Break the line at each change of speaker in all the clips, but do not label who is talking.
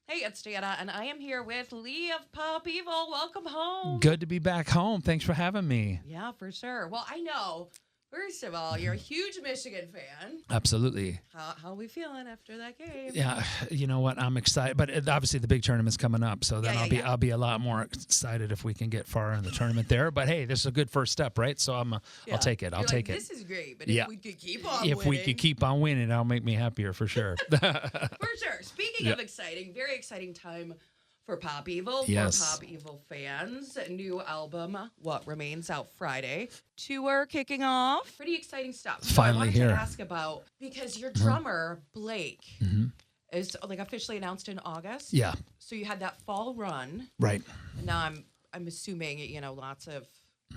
Hey, it's Janna, and I am here with Leigh of Pop Evil. Welcome home.
Good to be back home. Thanks for having me.
Yeah, for sure. Well, I know, first of all, you're a huge Michigan fan.
Absolutely.
How are we feeling after that game?
Yeah, you know what? I'm excited, but obviously the big tournament's coming up, so then I'll be a lot more excited if we can get far in the tournament there. But hey, this is a good first step, right? So I'll take it. I'll take it.
This is great, but if we could keep on winning.
If we could keep on winning, that'll make me happier for sure.
For sure. Speaking of exciting, very exciting time for Pop Evil, for Pop Evil fans. New album, What Remains, out Friday. Tour kicking off. Pretty exciting stuff.
Finally here.
I wanted to ask about, because your drummer, Blake, is like officially announced in August.
Yeah.
So you had that fall run.
Right.
And now I'm assuming, lots of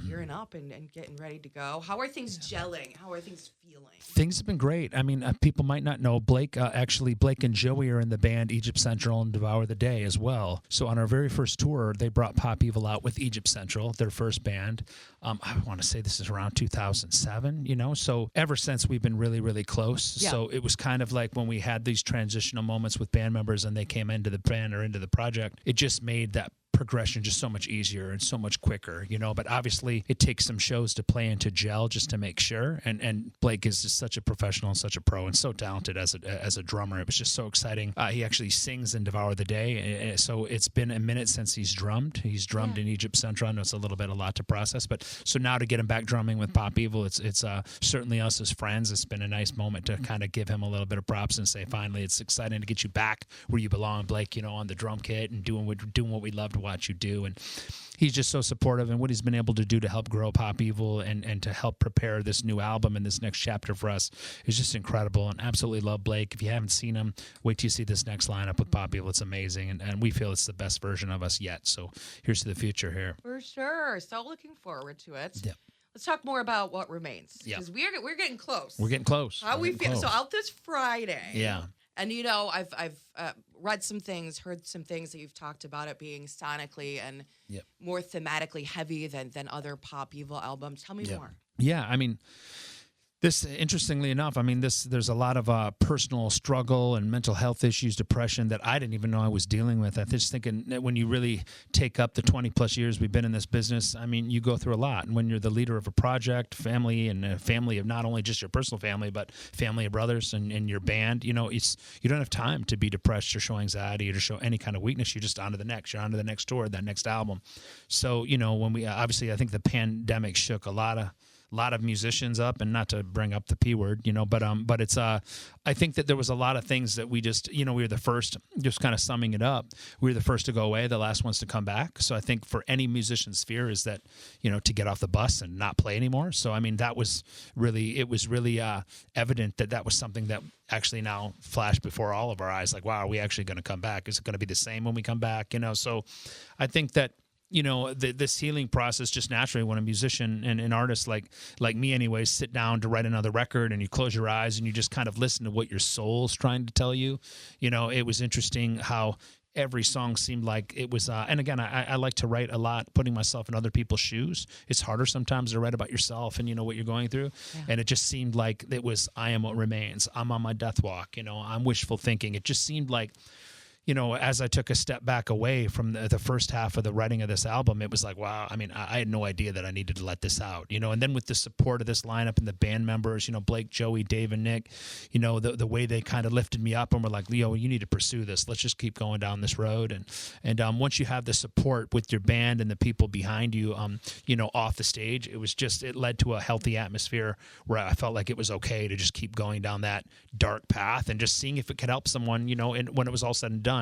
gearing up and getting ready to go. How are things gelling? How are things feeling?
Things have been great. I mean, people might not know Blake. Actually, Blake and Joey are in the band Egypt Central and Devour the Day as well. So on our very first tour, they brought Pop Evil out with Egypt Central, their first band. I want to say this is around 2007, So ever since, we've been really, really close. Yeah. So it was kind of like when we had these transitional moments with band members and they came into the band or into the project, it just made that progression just so much easier and so much quicker, but obviously it takes some shows to play into gel just to make sure. And Blake is just such a professional and such a pro and so talented as a drummer. It was just so exciting. He actually sings in Devour the Day. So it's been a minute since he's drummed. He's drummed in Egypt Central. I know it's a lot to process, but so now to get him back drumming with Pop Evil, it's certainly us as friends. It's been a nice moment to kind of give him a little bit of props and say, finally, it's exciting to get you back where you belong, Blake, on the drum kit and doing what we love to watch you do. And he's just so supportive, and what he's been able to do to help grow Pop Evil and to help prepare this new album and this next chapter for us is just incredible. And absolutely love Blake. If you haven't seen him, wait till you see this next lineup with Pop Evil. It's amazing, and we feel it's the best version of us yet. So here's to the future here.
For sure. So looking forward to it.
Yeah.
Let's talk more about What Remains, because we're getting close.
We're getting close.
How we feel. So out this Friday.
Yeah.
And I've read some things, heard some things that you've talked about it being sonically and more thematically heavy than other Pop Evil albums. Tell me more.
Yeah, I mean, this, interestingly enough, there's a lot of personal struggle and mental health issues, depression that I didn't even know I was dealing with. I just thinking that when you really take up the 20 plus years we've been in this business, you go through a lot. And when you're the leader of a project, family, and a family of not only just your personal family, but family of brothers and your band, you don't have time to be depressed or show anxiety or to show any kind of weakness. You're just on to the next. You're on to the next tour, that next album. So, when we, obviously, I think the pandemic shook a lot of musicians up, and not to bring up the P word, but it's, I think that there was a lot of things that we just, we were the first, just kind of summing it up, we were the first to go away, the last ones to come back. So I think for any musician's fear is that, to get off the bus and not play anymore. So, it was really evident that was something that actually now flashed before all of our eyes. Like, wow, are we actually going to come back? Is it going to be the same when we come back? So I think that, this healing process just naturally, when a musician and an artist like me anyways, sit down to write another record and you close your eyes and you just kind of listen to what your soul's trying to tell you, it was interesting how every song seemed like it was, and again, I like to write a lot, putting myself in other people's shoes. It's harder sometimes to write about yourself and what you're going through. Yeah. And it just seemed like it was, I am what remains. I'm on my death walk. I'm wishful thinking. It just seemed like, as I took a step back away from the first half of the writing of this album, it was like, wow, I had no idea that I needed to let this out, and then with the support of this lineup and the band members, Blake, Joey, Dave, and Nick, the way they kind of lifted me up and were like, Leo, you need to pursue this. Let's just keep going down this road. And once you have the support with your band and the people behind you, off the stage, it led to a healthy atmosphere where I felt like it was okay to just keep going down that dark path and just seeing if it could help someone, and when it was all said and done,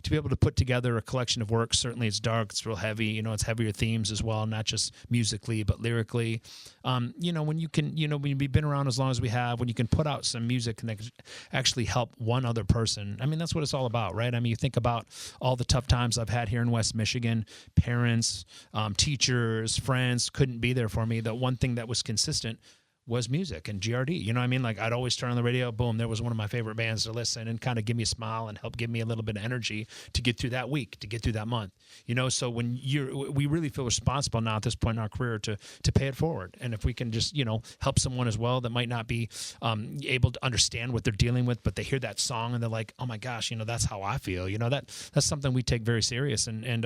to be able to put together a collection of works. Certainly it's dark, it's real heavy, it's heavier themes as well, not just musically, but lyrically. When you can, when you've been around as long as we have, when you can put out some music and actually help one other person, that's what it's all about, right? You think about all the tough times I've had here in West Michigan, parents, teachers, friends couldn't be there for me. The one thing that was consistent was music and GRD. You know what I mean? Like I'd always turn on the radio, boom, there was one of my favorite bands to listen and kind of give me a smile and help give me a little bit of energy to get through that week, to get through that month. You know, so when we really feel responsible now at this point in our career to pay it forward. And if we can just, you know, help someone as well that might not be able to understand what they're dealing with, but they hear that song and they're like, oh my gosh, you know, that's how I feel. You know, that's something we take very serious. And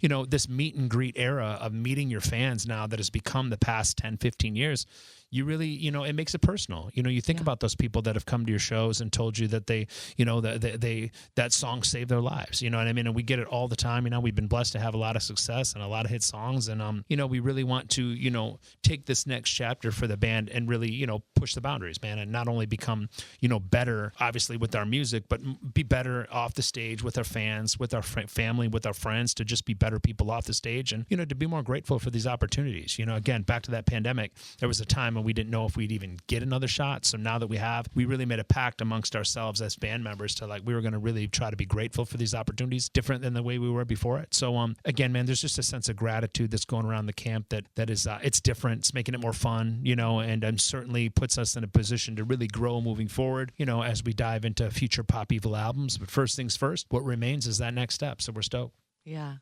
you know, this meet and greet era of meeting your fans now that has become the past 10, 15 years, you really, you know, it makes it personal. You know, you think about those people that have come to your shows and told you that they, you know, that song saved their lives. You know what I mean? And we get it all the time. You know, we've been blessed to have a lot of success and a lot of hit songs. And, you know, we really want to, you know, take this next chapter for the band and really, you know, push the boundaries, man, and not only become, you know, better, obviously, with our music, but be better off the stage with our fans, with our family, with our friends, to just be better people off the stage and, you know, to be more grateful for these opportunities. You know, again, back to that pandemic, there was a time when we didn't know if we'd even get another shot. So now that we have, we really made a pact amongst ourselves as band members to, like, we were going to really try to be grateful for these opportunities, different than the way we were before it. So again, man, there's just a sense of gratitude that's going around the camp that is it's different. It's making it more fun, you know, and certainly puts us in a position to really grow moving forward, you know, as we dive into future Pop Evil albums. But first things first, what remains is that next step. So we're stoked.
Yeah.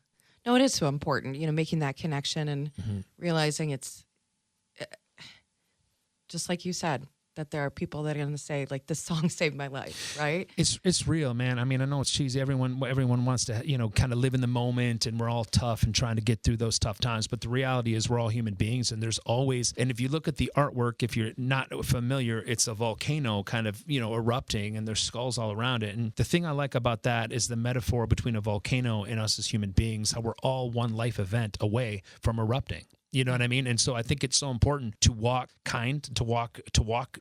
No, it is so important, you know, making that connection and realizing it's just like you said, that there are people that are going to say, like, this song saved my life, right?
It's real, man. I mean, I know it's cheesy. Everyone wants to, you know, kind of live in the moment, and we're all tough and trying to get through those tough times. But the reality is we're all human beings, and there's always, and if you look at the artwork, if you're not familiar, it's a volcano kind of, you know, erupting, and there's skulls all around it. And the thing I like about that is the metaphor between a volcano and us as human beings, how we're all one life event away from erupting. You know what I mean? And so I think it's so important to walk kind, to walk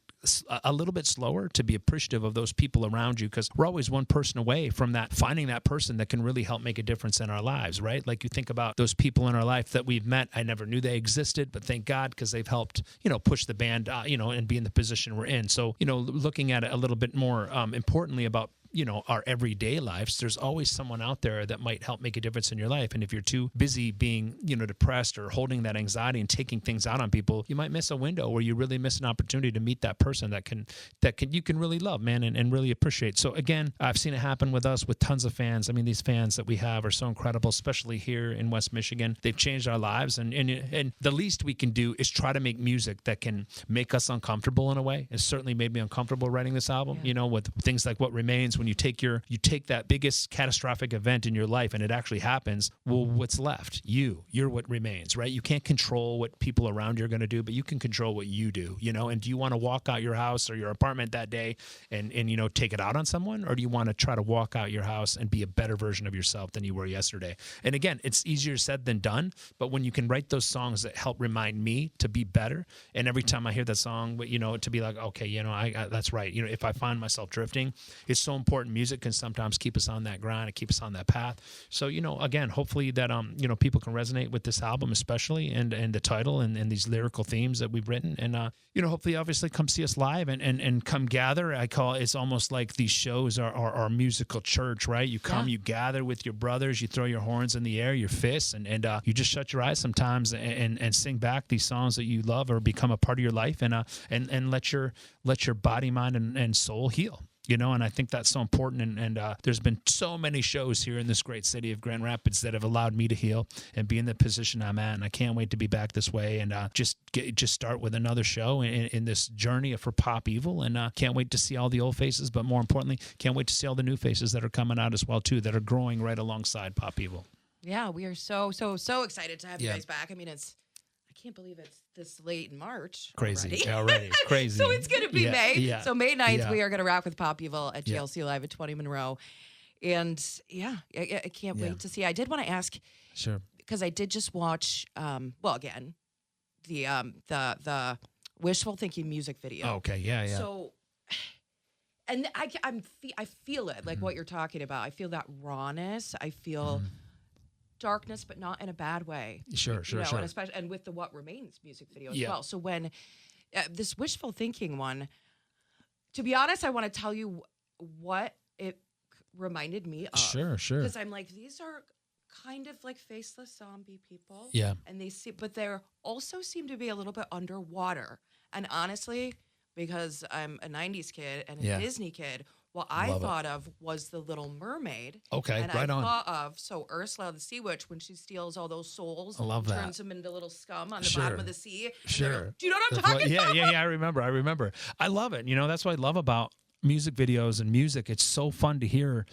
a little bit slower, to be appreciative of those people around you, because we're always one person away from that, finding that person that can really help make a difference in our lives, right? Like, you think about those people in our life that we've met. I never knew they existed, but thank God, because they've helped, you know, push the band, you know, and be in the position we're in. So, you know, looking at it a little bit more importantly about, you know, our everyday lives, there's always someone out there that might help make a difference in your life. And if you're too busy being, you know, depressed or holding that anxiety and taking things out on people, you might miss a window where you really miss an opportunity to meet that person that you can really love, man, and really appreciate. So again, I've seen it happen with us, with tons of fans. I mean, these fans that we have are so incredible, especially here in West Michigan. They've changed our lives, and the least we can do is try to make music that can make us uncomfortable in a way. It certainly made me uncomfortable writing this album, you know, with things like What Remains. When you take that biggest catastrophic event in your life and it actually happens, well, what's left? You're what remains, right? You can't control what people around you are going to do, but you can control what you do, you know? And do you want to walk out your house or your apartment that day and you know, take it out on someone? Or do you want to try to walk out your house and be a better version of yourself than you were yesterday? And again, it's easier said than done, but when you can write those songs that help remind me to be better, and every time I hear that song, you know, to be like, okay, you know, I that's right. You know, if I find myself drifting, it's so important. Music can sometimes keep us on that grind and keep us on that path. So, you know, again, hopefully that, you know, people can resonate with this album, especially, and the title and these lyrical themes that we've written. And, you know, hopefully, obviously, come see us live and come gather. I call it's almost like these shows are our musical church, right? You come, you gather with your brothers, you throw your horns in the air, your fists, and you just shut your eyes sometimes and sing back these songs that you love or become a part of your life, and let your body, mind, and soul heal. You know, and I think that's so important. And there's been so many shows here in this great city of Grand Rapids that have allowed me to heal and be in the position I'm at. And I can't wait to be back this way and just start with another show in this journey for Pop Evil. And can't wait to see all the old faces, but more importantly, can't wait to see all the new faces that are coming out as well, too, that are growing right alongside Pop Evil.
Yeah, we are so excited to have you guys back. I mean, I can't believe it's this late in March.
Crazy. Already. It's crazy.
So it's going to be May.
Yeah.
So May 9th, we are going to rock with Pop Evil at GLC Live at 20 Monroe. And I can't wait to see. I did want to ask,
sure,
because I did just watch, again, the Wishful Thinking music video.
Oh, okay. Yeah.
So, and I feel it, like what you're talking about. I feel that rawness. I feel darkness, but not in a bad way.
Sure.
And especially, and with the What Remains music video as well. So when this Wishful Thinking one, to be honest, I want to tell you what it reminded me of.
Sure.
Because I'm like, these are kind of like faceless zombie people.
Yeah.
And but they also seem to be a little bit underwater And honestly, because I'm a 90s kid and a
Yeah.
Disney kid, what I thought of was The Little Mermaid.
Okay,
and
right
I
on.
thought of Ursula the Sea Witch when she steals all those souls.
I love
and
that.
Turns them into little scum on the
Sure.
bottom of the sea. And
Sure.
do you know what I'm talking about?
Yeah. I remember. I love it. You know, that's what I love about music videos and music. It's so fun to hear,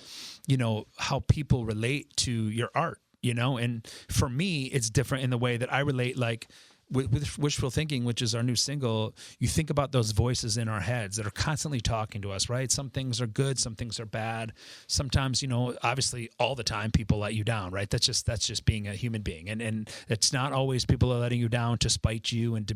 you know, how people relate to your art, you know? And for me, it's different in the way that I relate, like, with Wishful Thinking, which is our new single, you think about those voices in our heads that are constantly talking to us, right? Some things are good, some things are bad. Sometimes, you know, obviously all the time people let you down, right? That's just being a human being. And it's not always people are letting you down to spite you and to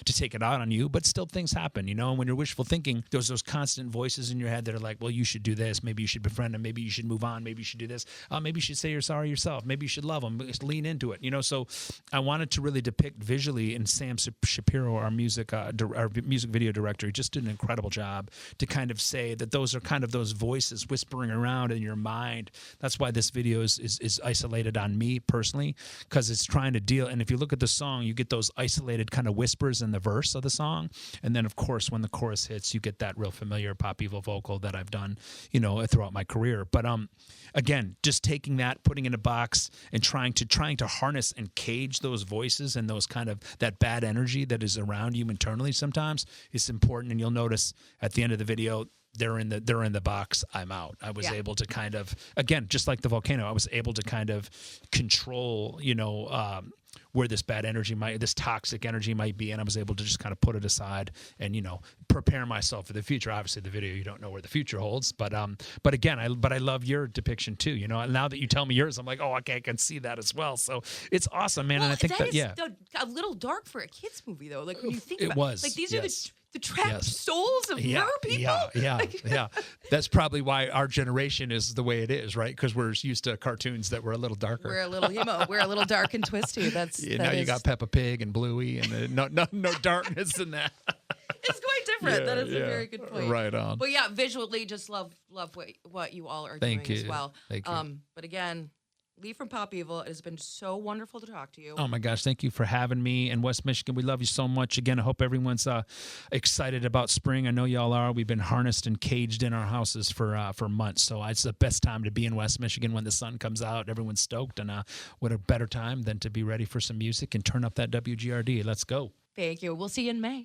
take it out on you, but still things happen, you know? And when you're wishful thinking, there's those constant voices in your head that are like, well, you should do this. Maybe you should befriend him. Maybe you should move on. Maybe you should do this. Maybe you should say you're sorry yourself. Maybe you should love him. Just lean into it, you know? So I wanted to really depict visually, and Sam Shapiro, our music video director, he just did an incredible job to kind of say that those are kind of those voices whispering around in your mind. That's why this video is isolated on me personally, because it's trying to deal. And if you look at the song, you get those isolated kind of whispers in the verse of the song, and then of course when the chorus hits, you get that real familiar pop evil vocal that I've done, you know, throughout my career. But again, just taking that, putting it in a box, and trying to harness and cage those voices and those kind of that bad energy that is around you internally sometimes is important. And you'll notice at the end of the video, they're in the box, I'm out. I was able to kind of, again, just like the volcano, I was able to kind of control, you know, where this bad energy this toxic energy might be, and I was able to just kind of put it aside and, you know, prepare myself for the future. Obviously, the video, you don't know where the future holds, but again, I love your depiction too. You know, now that you tell me yours, I'm like, oh, okay, I can see that as well. So it's awesome, man.
Well,
and I think
that is a little dark for a kids movie, though. Like when you think about it, like these are the trapped souls of her people.
Yeah. That's probably why our generation is the way it is, right? Because we're used to cartoons that were a little darker.
We're a little emo. We're a little dark and twisty.
Now you got Peppa Pig and Bluey, and no darkness in that.
It's quite different. That is a very good point.
Right on.
But yeah, visually, just love what you all are doing as well.
Thank you.
But again, Leigh from Pop Evil, it has been so wonderful to talk to you.
Oh my gosh, thank you for having me. And West Michigan, we love you so much. Again, I hope everyone's excited about spring. I know y'all are. We've been harnessed and caged in our houses for months. So it's the best time to be in West Michigan when the sun comes out. Everyone's stoked. And what a better time than to be ready for some music and turn up that WGRD. Let's go.
Thank you. We'll see you in May.